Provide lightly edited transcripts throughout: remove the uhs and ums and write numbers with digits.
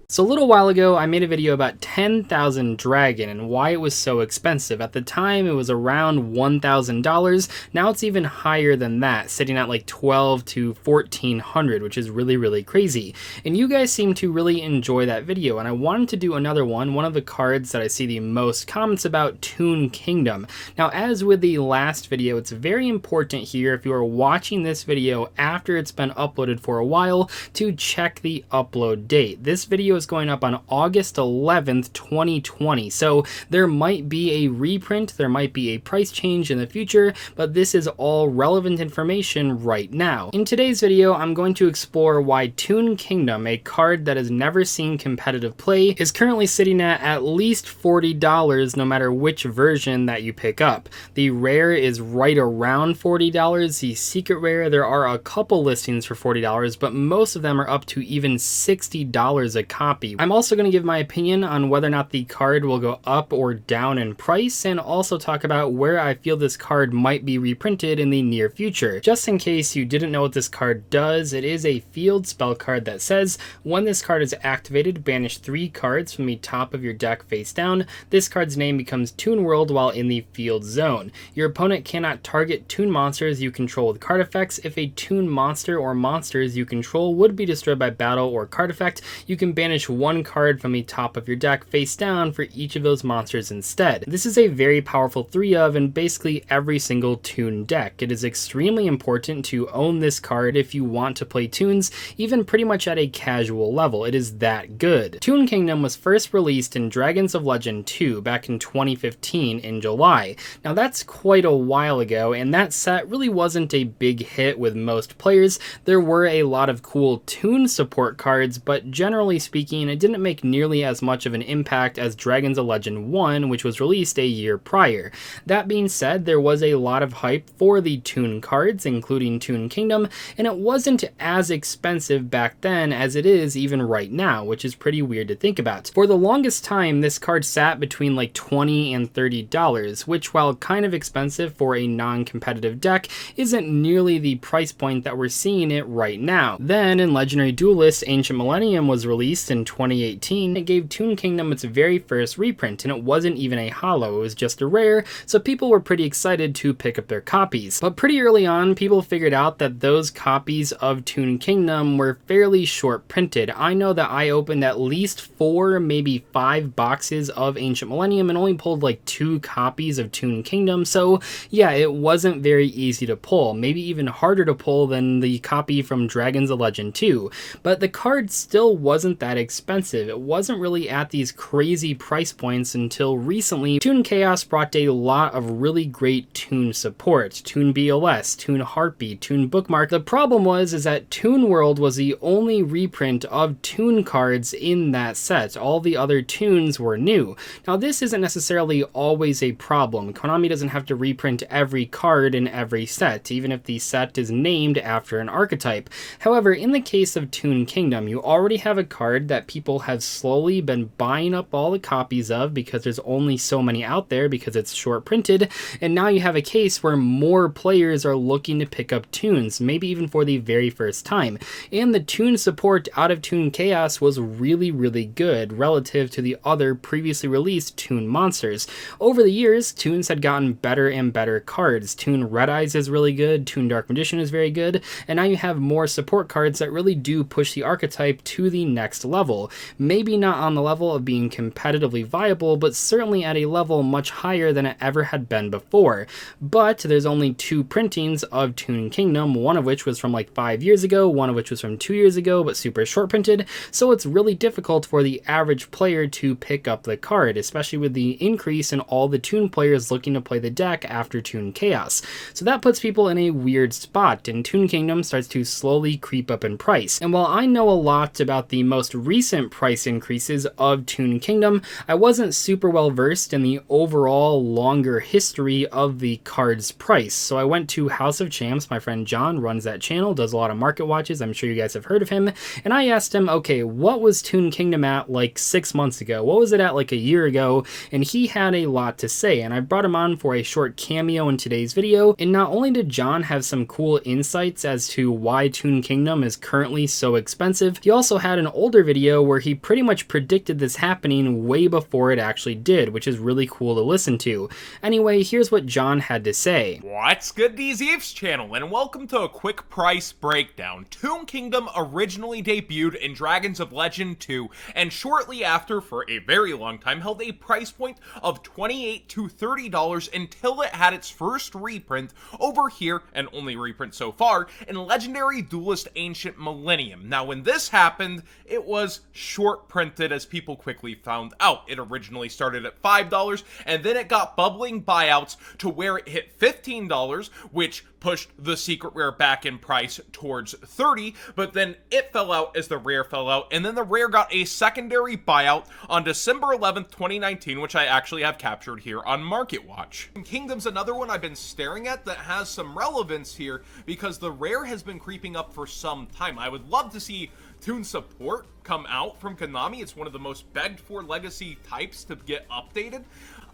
So a little while ago, I made a video about 10,000 Dragon and why it was so expensive. At the time, it was around $1,000. Now it's even higher than that, sitting at like 12 to 1,400, which is really crazy. And you guys seem to really enjoy that video, and I wanted to do another one. One of the cards that I see the most comments about, Toon Kingdom. Now, as with the last video, it's very important here, if you are watching this video after it's been uploaded for a while, to check the upload date. This video is going up on August 11th, 2020. So there might be a reprint, there might be a price change in the future, but this is all relevant information right now. In today's video, I'm going to explore why Toon Kingdom, a card that has never seen competitive play, is currently sitting at least $40 no matter which version that you pick up. The rare is right around $40. The secret rare, there are a couple listings for $40, but most of them are up to even $60 a copy. I'm also going to give my opinion on whether or not the card will go up or down in price, and also talk about where I feel this card might be reprinted in the near future. Just in case you didn't know what this card does, it is a field spell card that says, when this card is activated, banish 3 cards from the top of your deck face down. This card's name becomes Toon World while in the field zone. Your opponent cannot target Toon monsters you control with card effects. If a Toon monster or monsters you control would be destroyed by battle or card effect, you can banish 1 card from the top of your deck face down for each of those monsters instead. This is a very powerful 3 of in basically every single Toon deck. It is extremely important to own this card if you want to play Toons, even pretty much at a casual level. It is that good. Toon Kingdom was first released in Dragons of Legend 2 back in 2015 in July. Now that's quite a while ago, and that set really wasn't a big hit with most players. There were a lot of cool Toon support cards, but generally speaking, it didn't make nearly as much of an impact as Dragons of Legend 1, which was released a year prior. That being said, there was a lot of hype for the Toon cards, including Toon Kingdom, and it wasn't as expensive back then as it is even right now, which is pretty weird to think about. For the longest time, this card sat between like $20 and $30, which, while kind of expensive for a non-competitive deck, isn't nearly the price point that we're seeing it right now. Then, in Legendary Duelist, Ancient Millennium was released in 2018. It gave Toon Kingdom its very first reprint, and it wasn't even a holo, it was just a rare, so people were pretty excited to pick up their copies. But pretty early on, people figured out that those copies of Toon Kingdom were fairly short printed. I know that I opened at least 4, maybe 5 boxes of Ancient Millennium and only pulled like 2 copies of Toon Kingdom, so yeah, it wasn't very easy to pull, maybe even harder to pull than the copy from Dragons of Legend 2. But the card still wasn't that expensive. It wasn't really at these crazy price points until recently. Toon Chaos brought a lot of really great Toon support. Toon BLS, Toon Heartbeat, Toon Bookmark. The problem is that Toon World was the only reprint of Toon cards in that set. All the other Toons were new. Now this isn't necessarily always a problem. Konami doesn't have to reprint every card in every set, even if the set is named after an archetype. However, in the case of Toon Kingdom, you already have a card that people have slowly been buying up all the copies of because there's only so many out there because it's short printed, and now you have a case where more players are looking to pick up Toons, maybe even for the very first time. And the Toon support out of Toon Chaos was really good relative to the other previously released Toon monsters. Over the years, Toons had gotten better and better cards. Toon Red Eyes is really good, Toon Dark Magician is very good, and now you have more support cards that really do push the archetype to the next level. Maybe not on the level of being competitively viable, but certainly at a level much higher than it ever had been before. But there's only 2 printings of Toon Kingdom, one of which was from like 5 years ago, one of which was from 2 years ago, but super short printed, so it's really difficult for the average player to pick up the card, especially with the increase in all the Toon players looking to play the deck after Toon Chaos. So that puts people in a weird spot, and Toon Kingdom starts to slowly creep up in price. And while I know a lot about the most recent price increases of Toon Kingdom, I wasn't super well versed in the overall longer history of the card's price. So I went to House of Champs. My friend John runs that channel, does a lot of market watches. I'm sure you guys have heard of him. And I asked him, okay, what was Toon Kingdom at like 6 months ago? What was it at like a year ago? And he had a lot to say, and I brought him on for a short cameo in today's video. And not only did John have some cool insights as to why Toon Kingdom is currently so expensive, he also had an older video video where he pretty much predicted this happening way before it actually did, which is really cool to listen to. Anyway, here's what John had to say. What's good, Dzeeff's channel, and welcome to a quick price breakdown. Toon Kingdom originally debuted in Dragons of Legend 2, and shortly after, for a very long time, held a price point of $28 to $30 until it had its first reprint over here, and only reprint so far, in Legendary Duelist Ancient Millennium. Now, when this happened, it was short printed, as people quickly found out. It originally started at $5, and then it got bubbling buyouts to where it hit $15, which pushed the secret rare back in price towards $30, but then it fell out as the rare fell out, and then the rare got a secondary buyout on December 11th, 2019, which I actually have captured here on Market Watch. Kingdom's another one I've been staring at that has some relevance here because the rare has been creeping up for some time. I would love to see Toon support come out from Konami. It's one of the most begged for legacy types to get updated.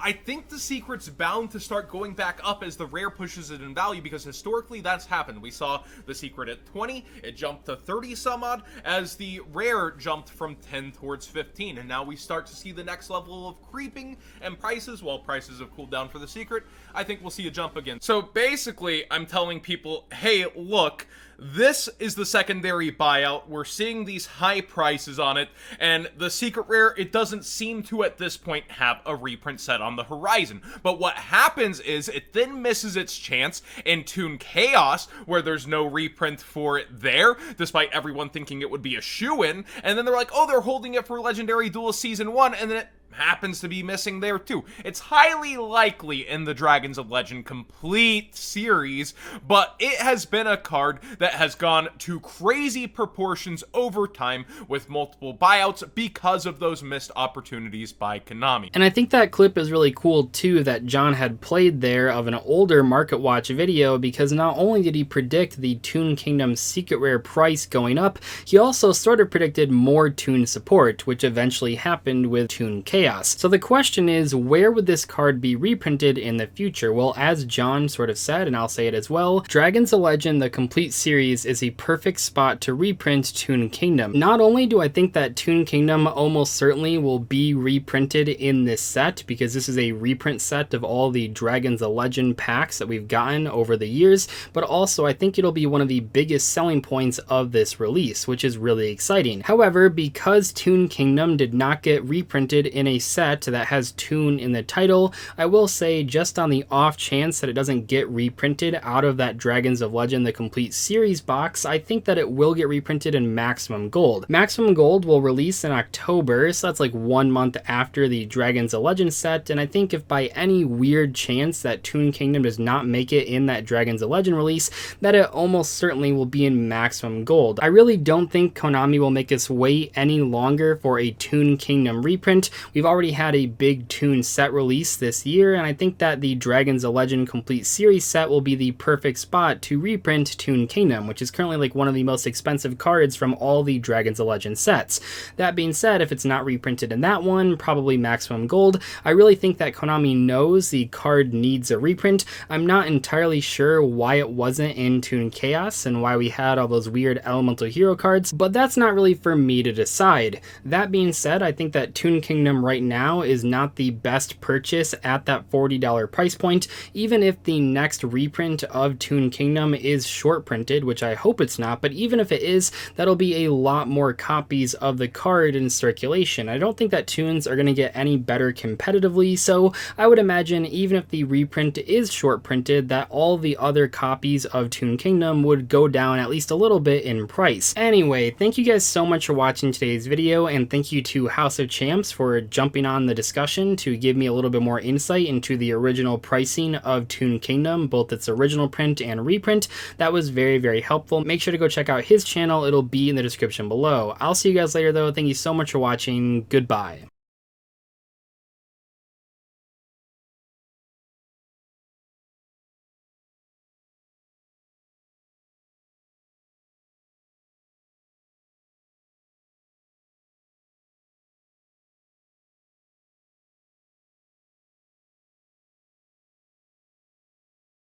I think the secret's bound to start going back up as the rare pushes it in value, because historically that's happened. We saw the secret at 20, it jumped to 30 some odd, as the rare jumped from 10 towards 15, and now we start to see the next level of creeping and prices. While prices have cooled down for the secret, I think we'll see a jump again. So basically, I'm telling people, hey, look, this is the secondary buyout. We're seeing these high prices on it, and the secret rare, it doesn't seem to at this point have a reprint set on the horizon. But what happens is it then misses its chance in Toon Chaos, where there's no reprint for it there, despite everyone thinking it would be a shoo-in, and then they're like, oh, they're holding it for Legendary Duel Season 1, and then it happens to be missing there too. It's highly likely in the Dragons of Legend Complete series, but it has been a card that has gone to crazy proportions over time with multiple buyouts because of those missed opportunities by Konami. And I think that clip is really cool too that John had played there of an older Market Watch video, because not only did he predict the Toon Kingdom secret rare price going up, he also sort of predicted more Toon support, which eventually happened with Toon Chaos. So the question is, where would this card be reprinted in the future? Well, as John sort of said, and I'll say it as well, Dragons of Legend, the complete series, is a perfect spot to reprint Toon Kingdom. Not only do I think that Toon Kingdom almost certainly will be reprinted in this set, because this is a reprint set of all the Dragons of Legend packs that we've gotten over the years, but also I think it'll be one of the biggest selling points of this release, which is really exciting. However, because Toon Kingdom did not get reprinted in a set that has Toon in the title, I will say, just on the off chance that it doesn't get reprinted out of that Dragons of Legend the Complete Series box, I think that it will get reprinted in Maximum Gold. Maximum Gold will release in October, so that's like 1 month after the Dragons of Legend set, and I think if by any weird chance that Toon Kingdom does not make it in that Dragons of Legend release, that it almost certainly will be in Maximum Gold. I really don't think Konami will make us wait any longer for a Toon Kingdom reprint. We've already had a big Toon set release this year, and I think that the Dragons of Legend Complete Series set will be the perfect spot to reprint Toon Kingdom, which is currently like one of the most expensive cards from all the Dragons of Legend sets. That being said, if it's not reprinted in that one, probably Maximum Gold. I really think that Konami knows the card needs a reprint. I'm not entirely sure why it wasn't in Toon Chaos and why we had all those weird Elemental Hero cards, but that's not really for me to decide. That being said, I think that Toon Kingdom right now is not the best purchase at that $40 price point, even if the next reprint of Toon Kingdom is short printed, which I hope it's not, but even if it is, that'll be a lot more copies of the card in circulation. I don't think that Toons are going to get any better competitively, so I would imagine even if the reprint is short printed, that all the other copies of Toon Kingdom would go down at least a little bit in price. Anyway, thank you guys so much for watching today's video, and thank you to House of Champs for jumping on the discussion to give me a little bit more insight into the original pricing of Toon Kingdom, both its original print and reprint. That was very, very helpful. Make sure to go check out his channel. It'll be in the description below. I'll see you guys later though. Thank you so much for watching. Goodbye.